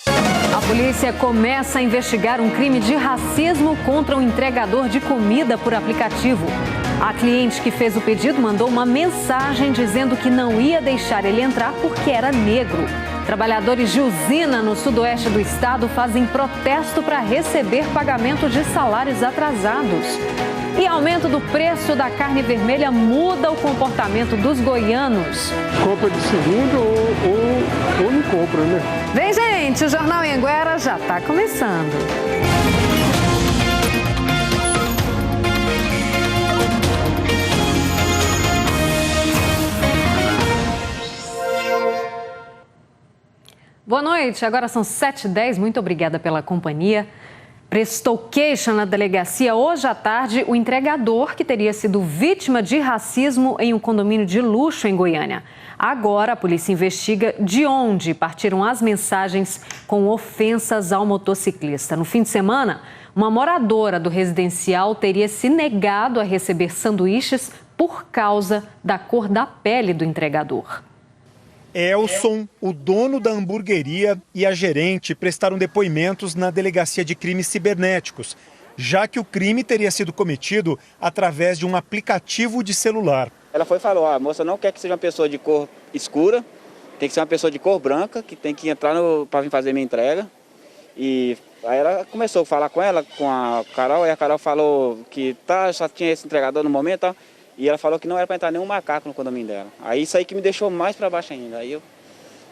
A polícia começa a investigar um crime de racismo contra um entregador de comida por aplicativo. A cliente que fez o pedido mandou uma mensagem dizendo que não ia deixar ele entrar porque era negro. Trabalhadores de usina no sudoeste do estado fazem protesto para receber pagamento de salários atrasados. E aumento do preço da carne vermelha muda o comportamento dos goianos. Compra de segundo ou não compra, né? Vem, gente, o Jornal Anhanguera já está começando. Boa noite, agora são 7h10, muito obrigada pela companhia. Prestou queixa na delegacia hoje à tarde o entregador que teria sido vítima de racismo em um condomínio de luxo em Goiânia. Agora a polícia investiga de onde partiram as mensagens com ofensas ao motociclista. No fim de semana, uma moradora do residencial teria se negado a receber sanduíches por causa da cor da pele do entregador. Elson, o dono da hamburgueria, e a gerente prestaram depoimentos na Delegacia de Crimes Cibernéticos, já que o crime teria sido cometido através de um aplicativo de celular. Ela foi e falou, a moça não quer que seja uma pessoa de cor escura, tem que ser uma pessoa de cor branca, que tem que entrar para vir fazer minha entrega. E aí ela começou a falar com ela, com a Carol, e a Carol falou que só tinha esse entregador no momento, tá? E ela falou que não era para entrar nenhum macaco no condomínio dela. Aí isso aí que me deixou mais para baixo ainda. Aí eu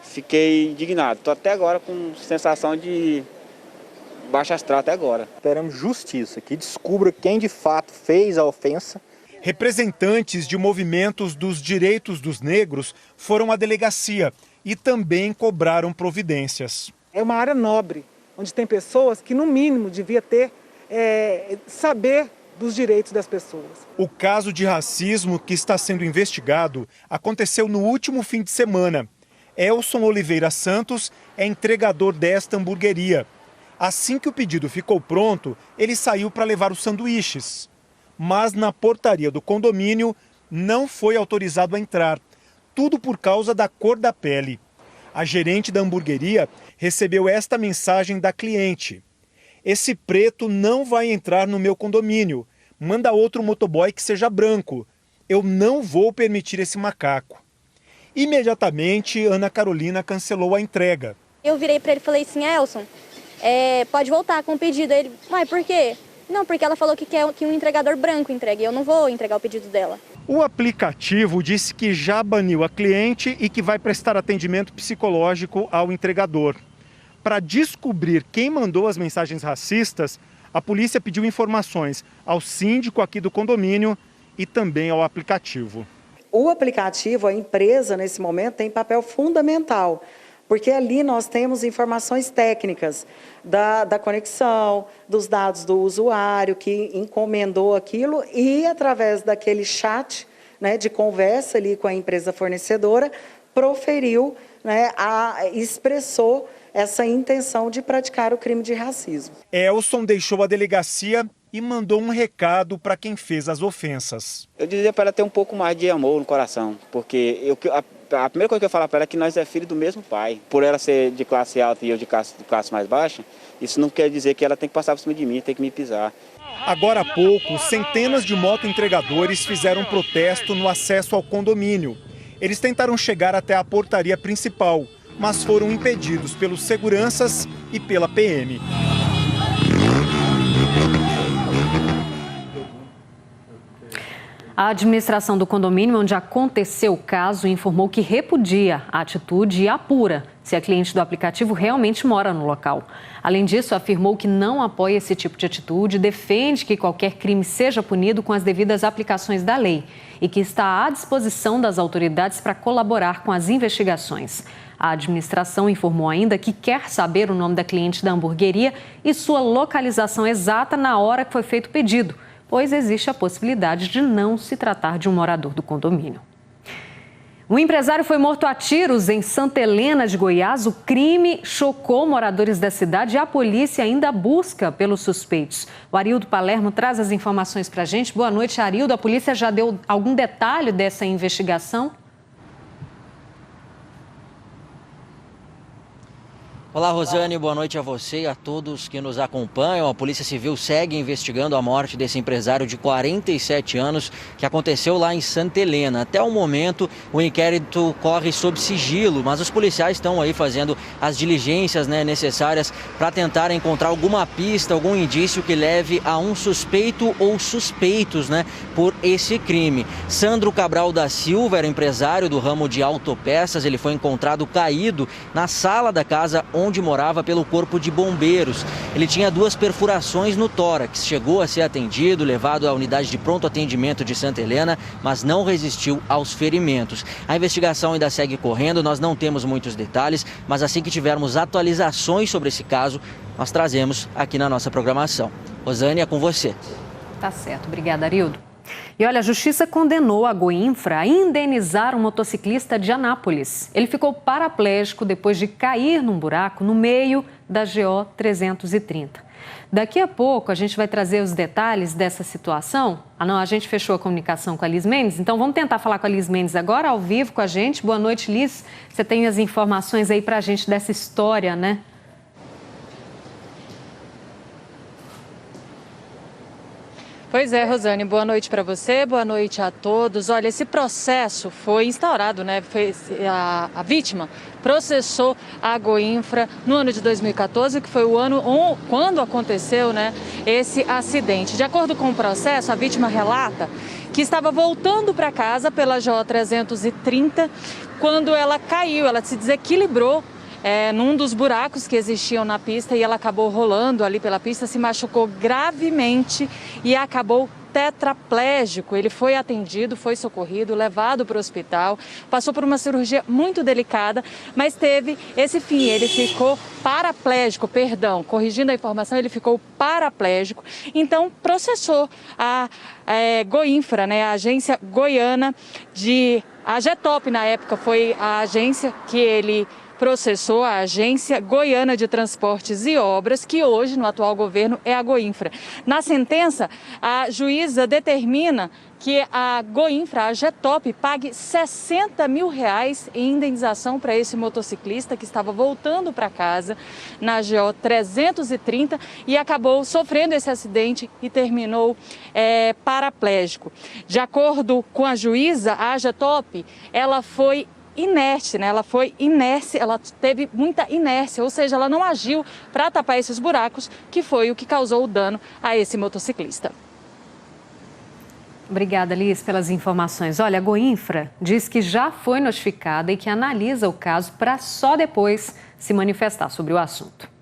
fiquei indignado. Estou até agora com sensação de baixa astral até agora. Esperamos justiça, que descubra quem de fato fez a ofensa. Representantes de movimentos dos direitos dos negros foram à delegacia e também cobraram providências. É uma área nobre, onde tem pessoas que no mínimo devia ter saber dos direitos das pessoas. O caso de racismo que está sendo investigado aconteceu no último fim de semana. Elson Oliveira Santos é entregador desta hamburgueria. Assim que o pedido ficou pronto, ele saiu para levar os sanduíches. Mas na portaria do condomínio não foi autorizado a entrar. Tudo por causa da cor da pele. A gerente da hamburgueria recebeu esta mensagem da cliente: esse preto não vai entrar no meu condomínio. Manda outro motoboy que seja branco. Eu não vou permitir esse macaco. Imediatamente, Ana Carolina cancelou a entrega. Eu virei para ele e falei assim, Elson, pode voltar com o pedido. Ele, mas por quê? Não, porque ela falou que quer que um entregador branco entregue. Eu não vou entregar o pedido dela. O aplicativo disse que já baniu a cliente e que vai prestar atendimento psicológico ao entregador. Para descobrir quem mandou as mensagens racistas, a polícia pediu informações ao síndico aqui do condomínio e também ao aplicativo. O aplicativo, a empresa, nesse momento, tem papel fundamental, porque ali nós temos informações técnicas da conexão, dos dados do usuário que encomendou aquilo e, através daquele chat, né, de conversa ali com a empresa fornecedora, proferiu, né, expressou essa intenção de praticar o crime de racismo. Elson deixou a delegacia e mandou um recado para quem fez as ofensas. Eu dizia para ela ter um pouco mais de amor no coração, porque a primeira coisa que eu falo para ela é que nós é filho do mesmo pai. Por ela ser de classe alta e eu de classe mais baixa, isso não quer dizer que ela tem que passar por cima de mim, tem que me pisar. Agora há pouco, centenas de motoentregadores fizeram um protesto no acesso ao condomínio. Eles tentaram chegar até a portaria principal, mas foram impedidos pelos seguranças e pela PM. A administração do condomínio onde aconteceu o caso informou que repudia a atitude e apura se a cliente do aplicativo realmente mora no local. Além disso, afirmou que não apoia esse tipo de atitude, defende que qualquer crime seja punido com as devidas aplicações da lei e que está à disposição das autoridades para colaborar com as investigações. A administração informou ainda que quer saber o nome da cliente da hamburgueria e sua localização exata na hora que foi feito o pedido, pois existe a possibilidade de não se tratar de um morador do condomínio. Um empresário foi morto a tiros em Santa Helena de Goiás. O crime chocou moradores da cidade e a polícia ainda busca pelos suspeitos. O Arildo Palermo traz as informações para a gente. Boa noite, Arildo. A polícia já deu algum detalhe dessa investigação? Olá, Rosane, boa noite a você e a todos que nos acompanham. A Polícia Civil segue investigando a morte desse empresário de 47 anos que aconteceu lá em Santa Helena. Até o momento, o inquérito corre sob sigilo, mas os policiais estão aí fazendo as diligências necessárias para tentar encontrar alguma pista, algum indício que leve a um suspeito ou suspeitos por esse crime. Sandro Cabral da Silva era empresário do ramo de autopeças. Ele foi encontrado caído na sala da casa onde morava pelo Corpo de Bombeiros. Ele tinha 2 perfurações no tórax, chegou a ser atendido, levado à unidade de pronto atendimento de Santa Helena, mas não resistiu aos ferimentos. A investigação ainda segue correndo, nós não temos muitos detalhes, mas assim que tivermos atualizações sobre esse caso, nós trazemos aqui na nossa programação. Rosane, é com você. Tá certo, obrigada, Arildo. E olha, a Justiça condenou a Goinfra a indenizar um motociclista de Anápolis. Ele ficou paraplégico depois de cair num buraco no meio da GO 330. Daqui a pouco a gente vai trazer os detalhes dessa situação. A gente fechou a comunicação com a Liz Mendes, então vamos tentar falar com a Liz Mendes agora, ao vivo com a gente. Boa noite, Liz. Você tem as informações aí pra gente dessa história, né? Pois é, Rosane, boa noite para você, boa noite a todos. Olha, esse processo foi instaurado, a vítima processou a Goinfra no ano de 2014, que foi o ano quando aconteceu, esse acidente. De acordo com o processo, a vítima relata que estava voltando para casa pela GO 330 quando ela caiu, ela se desequilibrou num dos buracos que existiam na pista e ela acabou rolando ali pela pista, se machucou gravemente e acabou tetraplégico. Ele foi atendido, foi socorrido, levado para o hospital, passou por uma cirurgia muito delicada, mas teve esse fim. Ele ficou paraplégico, corrigindo a informação, ele ficou paraplégico. Então, processou a Goinfra, a agência goiana a Getop, na época, foi a agência que ele processou, a Agência Goiana de Transportes e Obras, que hoje, no atual governo, é a Goinfra. Na sentença, a juíza determina que a Goinfra, a Getop, pague R$60 mil em indenização para esse motociclista que estava voltando para casa na GO 330 e acabou sofrendo esse acidente e terminou paraplégico. De acordo com a juíza, a Getop, ela foi inerte, ela teve muita inércia, ou seja, ela não agiu para tapar esses buracos, que foi o que causou o dano a esse motociclista. Obrigada, Liz, pelas informações. Olha, a Goinfra diz que já foi notificada e que analisa o caso para só depois se manifestar sobre o assunto.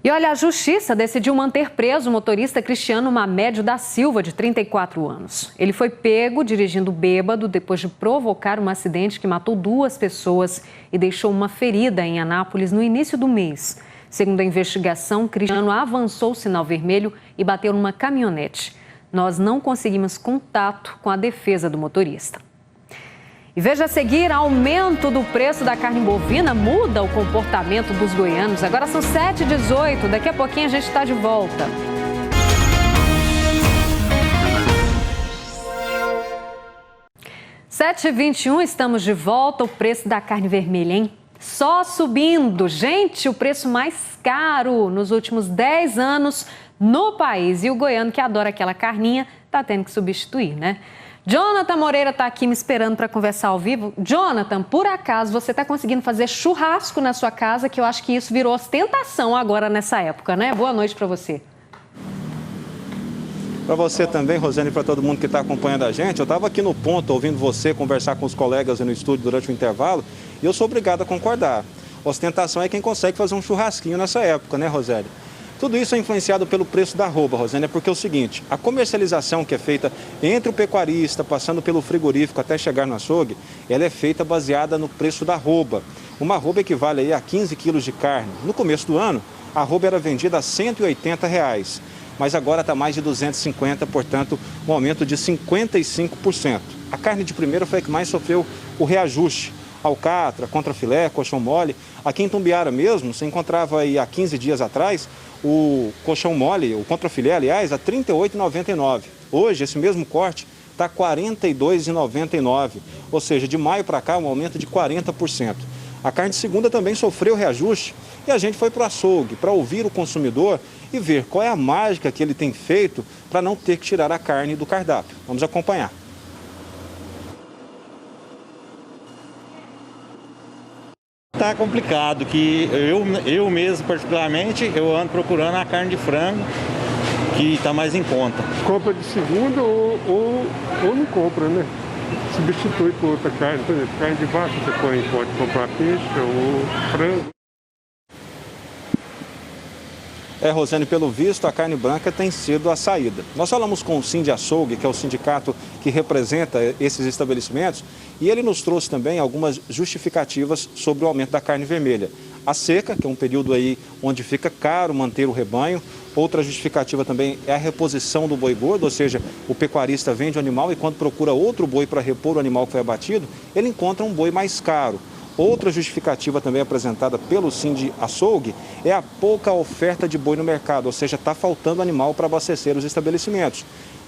E olha, a Justiça decidiu manter preso o motorista Cristiano Mamédio da Silva, de 34 anos. Ele foi pego dirigindo bêbado depois de provocar um acidente que matou 2 pessoas e deixou uma ferida em Anápolis no início do mês. Segundo a investigação, Cristiano avançou o sinal vermelho e bateu numa caminhonete. Nós não conseguimos contato com a defesa do motorista. E veja a seguir, aumento do preço da carne bovina muda o comportamento dos goianos. Agora são 7h18, daqui a pouquinho a gente está de volta. Sete 7h21, estamos de volta. O preço da carne vermelha, hein? Só subindo. Gente, o preço mais caro nos últimos 10 anos no país. E o goiano que adora aquela carninha está tendo que substituir, né? Jonathan Moreira está aqui me esperando para conversar ao vivo. Jonathan, por acaso você está conseguindo fazer churrasco na sua casa, que eu acho que isso virou ostentação agora nessa época, né? Boa noite para você. Para você também, Rosane, e para todo mundo que está acompanhando a gente. Eu estava aqui no ponto ouvindo você conversar com os colegas no estúdio durante o intervalo e eu sou obrigado a concordar. Ostentação é quem consegue fazer um churrasquinho nessa época, né, Rosane? Tudo isso é influenciado pelo preço da arroba, Rosane, porque é o seguinte, a comercialização que é feita entre o pecuarista, passando pelo frigorífico até chegar no açougue, ela é feita baseada no preço da arroba. Uma arroba equivale aí a 15 quilos de carne. No começo do ano, a arroba era vendida a R$180, mas agora está mais de 250, portanto, um aumento de 55%. A carne de primeira foi a que mais sofreu o reajuste. Alcatra, contrafilé, colchão mole. Aqui em Tumbiara mesmo, se encontrava aí há 15 dias atrás o colchão mole, o contrafilé, aliás, a R$ 38,99. Hoje, esse mesmo corte está R$ 42,99. Ou seja, de maio para cá, um aumento de 40%. A carne de segunda também sofreu reajuste E a gente foi para o açougue para ouvir o consumidor e ver qual é a mágica que ele tem feito para não ter que tirar a carne do cardápio. Vamos acompanhar. Tá complicado, que eu mesmo particularmente, eu ando procurando a carne de frango, que está mais em conta. Compra de segunda ou não compra, né? Substitui por outra carne, por exemplo, carne de vaca, você pode comprar peixe ou frango. Rosane, pelo visto, a carne branca tem sido a saída. Nós falamos com o Sindiaçougue, que é o sindicato que representa esses estabelecimentos, e ele nos trouxe também algumas justificativas sobre o aumento da carne vermelha. A seca, que é um período aí onde fica caro manter o rebanho. Outra justificativa também é a reposição do boi gordo, ou seja, o pecuarista vende o animal e quando procura outro boi para repor o animal que foi abatido, ele encontra um boi mais caro. Outra justificativa também apresentada pelo Sindiaçougue é a pouca oferta de boi no mercado, ou seja, está faltando animal para abastecer os estabelecimentos.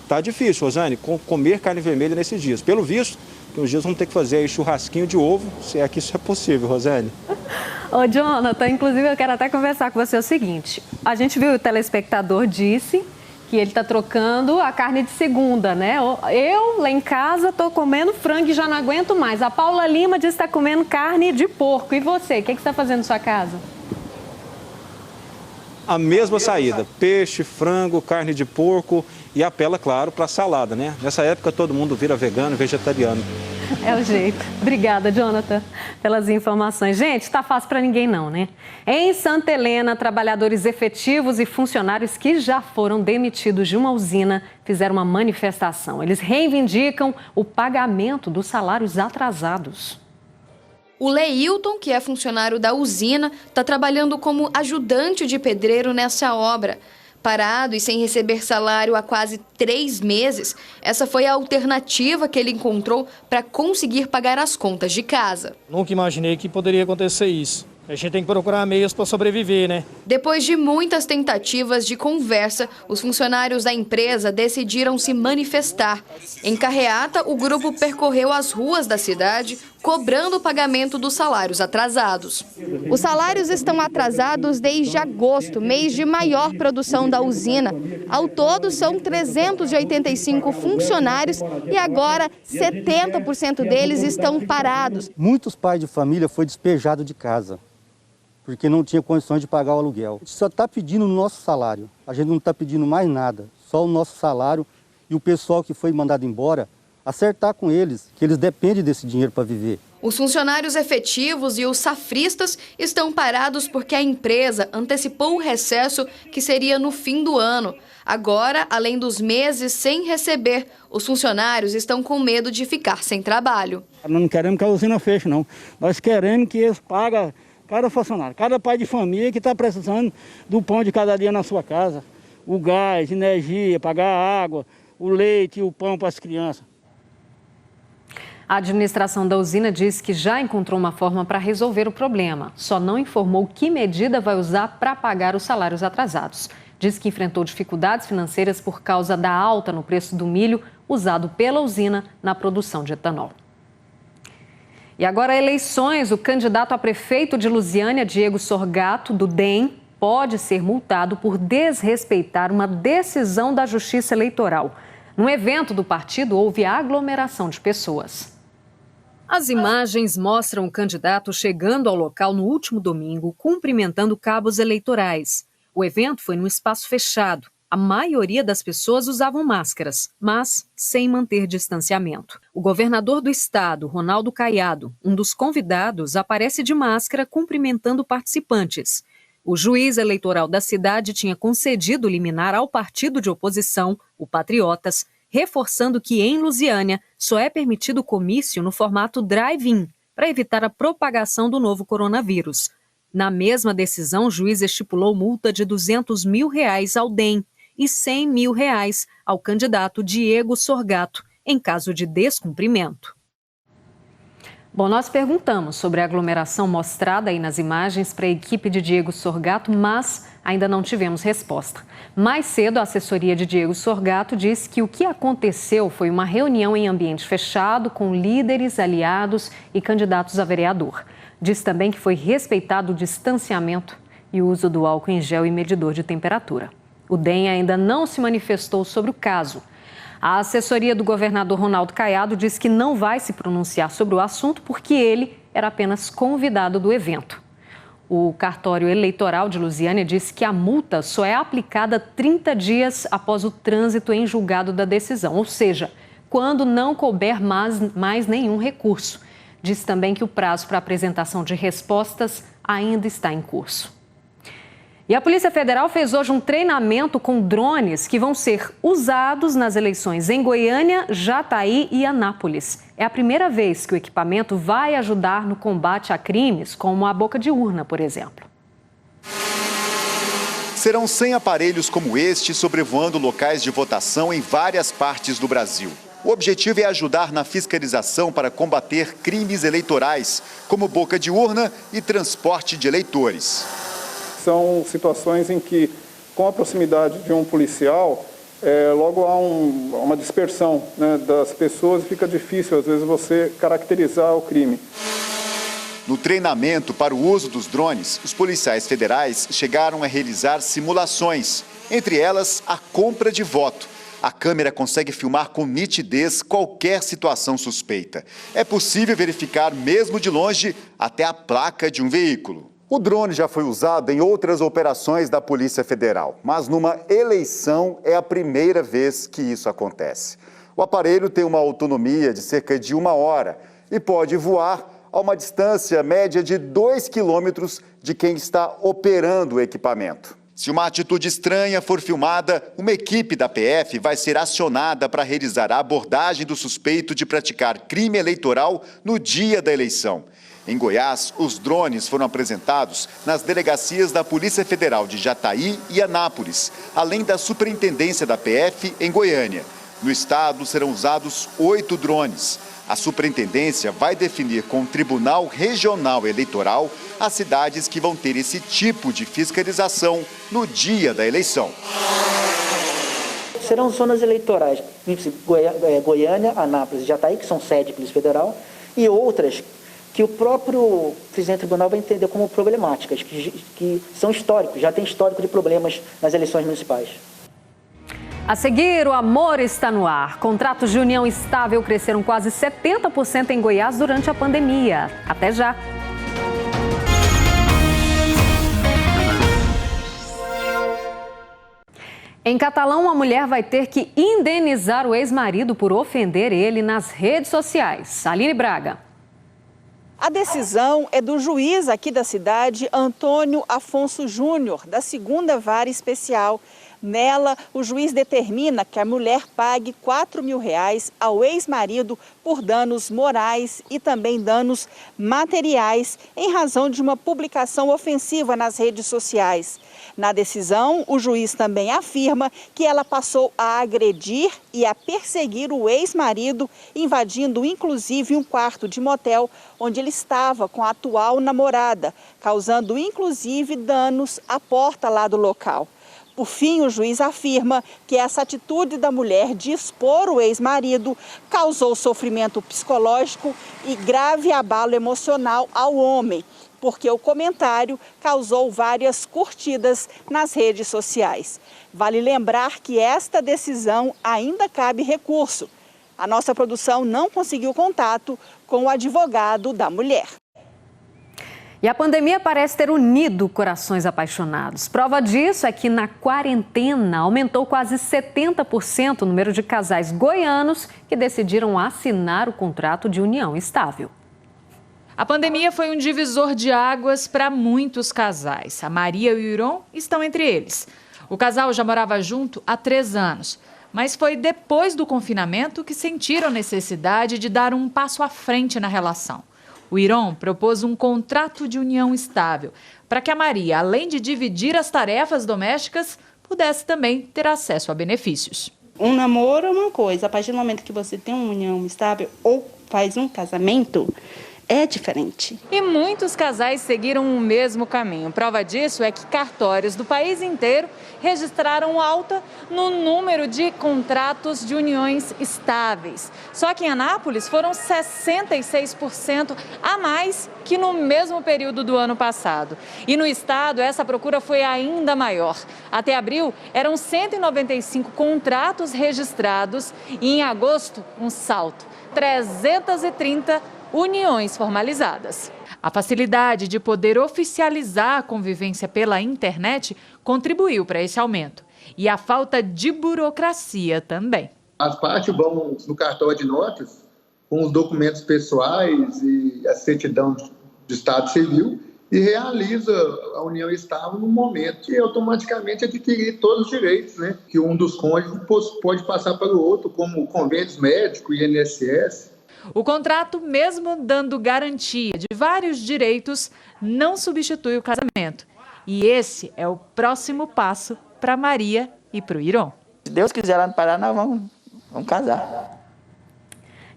Está difícil, Rosane, comer carne vermelha nesses dias. Pelo visto, nos dias vamos ter que fazer aí churrasquinho de ovo, se é que isso é possível, Rosane. Ô, Jonathan, inclusive eu quero até conversar com você o seguinte. A gente viu, o telespectador disse que ele está trocando a carne de segunda, né? Eu, lá em casa, estou comendo frango e já não aguento mais. A Paula Lima diz que está comendo carne de porco. E você, o que você está fazendo na sua casa? A mesma saída, peixe, frango, carne de porco e apela, claro, para salada, né? Nessa época todo mundo vira vegano, vegetariano. É o jeito. Obrigada, Jonathan, pelas informações. Gente, tá fácil para ninguém não, né? Em Santa Helena, trabalhadores efetivos e funcionários que já foram demitidos de uma usina fizeram uma manifestação. Eles reivindicam o pagamento dos salários atrasados. O Leilton, que é funcionário da usina, está trabalhando como ajudante de pedreiro nessa obra. Parado e sem receber salário há quase 3 meses, essa foi a alternativa que ele encontrou para conseguir pagar as contas de casa. Nunca imaginei que poderia acontecer isso. A gente tem que procurar meios para sobreviver, né? Depois de muitas tentativas de conversa, os funcionários da empresa decidiram se manifestar. Em carreata, o grupo percorreu as ruas da cidade, cobrando o pagamento dos salários atrasados. Os salários estão atrasados desde agosto, mês de maior produção da usina. Ao todo, são 385 funcionários e agora 70% deles estão parados. Muitos pais de família foram despejados de casa, porque não tinha condições de pagar o aluguel. A gente só está pedindo o nosso salário, a gente não está pedindo mais nada, só o nosso salário e o pessoal que foi mandado embora, acertar com eles, que eles dependem desse dinheiro para viver. Os funcionários efetivos e os safristas estão parados porque a empresa antecipou o recesso que seria no fim do ano. Agora, além dos meses sem receber, os funcionários estão com medo de ficar sem trabalho. Nós não queremos que a usina feche, não. Nós queremos que eles paguem cada funcionário, cada pai de família que está precisando do pão de cada dia na sua casa. O gás, energia, pagar a água, o leite e o pão para as crianças. A administração da usina diz que já encontrou uma forma para resolver o problema. Só não informou que medida vai usar para pagar os salários atrasados. Diz que enfrentou dificuldades financeiras por causa da alta no preço do milho usado pela usina na produção de etanol. E agora, eleições. O candidato a prefeito de Lusiânia, Diego Sorgato, do DEM, pode ser multado por desrespeitar uma decisão da Justiça Eleitoral. Num evento do partido, houve aglomeração de pessoas. As imagens mostram o candidato chegando ao local no último domingo, cumprimentando cabos eleitorais. O evento foi num espaço fechado. A maioria das pessoas usavam máscaras, mas sem manter distanciamento. O governador do estado, Ronaldo Caiado, um dos convidados, aparece de máscara cumprimentando participantes. O juiz eleitoral da cidade tinha concedido liminar ao partido de oposição, o Patriotas, reforçando que em Lusiânia só é permitido comício no formato drive-in, para evitar a propagação do novo coronavírus. Na mesma decisão, o juiz estipulou multa de R$200 mil ao DEM e R$100 mil ao candidato Diego Sorgato, em caso de descumprimento. Bom, nós perguntamos sobre a aglomeração mostrada aí nas imagens para a equipe de Diego Sorgato, mas ainda não tivemos resposta. Mais cedo, a assessoria de Diego Sorgato disse que o que aconteceu foi uma reunião em ambiente fechado com líderes, aliados e candidatos a vereador. Diz também que foi respeitado o distanciamento e o uso do álcool em gel e medidor de temperatura. O DEM ainda não se manifestou sobre o caso. A assessoria do governador Ronaldo Caiado diz que não vai se pronunciar sobre o assunto porque ele era apenas convidado do evento. O cartório eleitoral de Lusiânia disse que a multa só é aplicada 30 dias após o trânsito em julgado da decisão, ou seja, quando não couber mais nenhum recurso. Diz também que o prazo para apresentação de respostas ainda está em curso. E a Polícia Federal fez hoje um treinamento com drones que vão ser usados nas eleições em Goiânia, Jataí e Anápolis. É a primeira vez que o equipamento vai ajudar no combate a crimes, como a boca de urna, por exemplo. Serão 100 aparelhos como este sobrevoando locais de votação em várias partes do Brasil. O objetivo é ajudar na fiscalização para combater crimes eleitorais, como boca de urna e transporte de eleitores. São situações em que, com a proximidade de um policial, logo há uma dispersão, né, das pessoas e fica difícil, às vezes, você caracterizar o crime. No treinamento para o uso dos drones, os policiais federais chegaram a realizar simulações, entre elas a compra de voto. A câmera consegue filmar com nitidez qualquer situação suspeita. É possível verificar, mesmo de longe, até a placa de um veículo. O drone já foi usado em outras operações da Polícia Federal, mas numa eleição é a primeira vez que isso acontece. O aparelho tem uma autonomia de cerca de 1 hora e pode voar a uma distância média de 2 quilômetros de quem está operando o equipamento. Se uma atitude estranha for filmada, uma equipe da PF vai ser acionada para realizar a abordagem do suspeito de praticar crime eleitoral no dia da eleição. Em Goiás, os drones foram apresentados nas delegacias da Polícia Federal de Jataí e Anápolis, além da Superintendência da PF em Goiânia. No estado serão usados 8 drones. A superintendência vai definir com o Tribunal Regional Eleitoral as cidades que vão ter esse tipo de fiscalização no dia da eleição. Serão zonas eleitorais, Goiânia, Anápolis e Jataí, que são sede da Polícia Federal, e outras que o próprio presidente do tribunal vai entender como problemáticas, que são históricos, já tem histórico de problemas nas eleições municipais. A seguir, o amor está no ar. Contratos de união estável cresceram quase 70% em Goiás durante a pandemia. Até já! Em Catalão, uma mulher vai ter que indenizar o ex-marido por ofender ele nas redes sociais. Aline Braga. A decisão é do juiz aqui da cidade, Antônio Afonso Júnior, da 2ª Vara Especial. Nela, o juiz determina que a mulher pague R$4.000 ao ex-marido por danos morais e também danos materiais em razão de uma publicação ofensiva nas redes sociais. Na decisão, o juiz também afirma que ela passou a agredir e a perseguir o ex-marido, invadindo inclusive um quarto de motel onde ele estava com a atual namorada, causando inclusive danos à porta lá do local. Por fim, o juiz afirma que essa atitude da mulher de expor o ex-marido causou sofrimento psicológico e grave abalo emocional ao homem, porque o comentário causou várias curtidas nas redes sociais. Vale lembrar que esta decisão ainda cabe recurso. A nossa produção não conseguiu contato com o advogado da mulher. E a pandemia parece ter unido corações apaixonados. Prova disso é que na quarentena aumentou quase 70% o número de casais goianos que decidiram assinar o contrato de união estável. A pandemia foi um divisor de águas para muitos casais. A Maria e o Iron estão entre eles. O casal já morava junto há 3 anos, mas foi depois do confinamento que sentiram necessidade de dar um passo à frente na relação. O Iron propôs um contrato de união estável para que a Maria, além de dividir as tarefas domésticas, pudesse também ter acesso a benefícios. Um namoro é uma coisa, a partir do momento que você tem uma união estável ou faz um casamento, é diferente. E muitos casais seguiram o mesmo caminho. Prova disso é que cartórios do país inteiro registraram alta no número de contratos de uniões estáveis. Só que em Anápolis foram 66% a mais que no mesmo período do ano passado. E no estado, essa procura foi ainda maior. Até abril, eram 195 contratos registrados e em agosto, um salto, 330 uniões formalizadas. A facilidade de poder oficializar a convivência pela internet contribuiu para esse aumento. E a falta de burocracia também. As partes vão no cartório de notas com os documentos pessoais e a certidão de estado civil e realiza a união estável no momento e automaticamente adquirir todos os direitos, né? Que um dos cônjuges pode passar para o outro, como convênios médicos e INSS. O contrato, mesmo dando garantia de vários direitos, não substitui o casamento. E esse é o próximo passo para Maria e para o Iron. Se Deus quiser lá no Pará, nós vamos casar.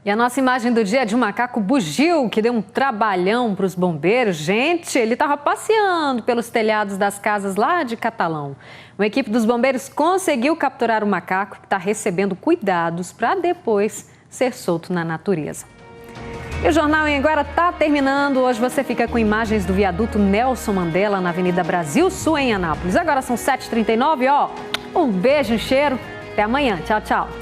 E a nossa imagem do dia é de um macaco bugio que deu um trabalhão para os bombeiros. Gente, ele estava passeando pelos telhados das casas lá de Catalão. Uma equipe dos bombeiros conseguiu capturar o macaco que está recebendo cuidados para depois ser solto na natureza. E o Jornal em Agora está terminando. Hoje você fica com imagens do viaduto Nelson Mandela na Avenida Brasil Sul, em Anápolis. Agora são 7h39, Um beijo, um cheiro. Até amanhã. Tchau, tchau.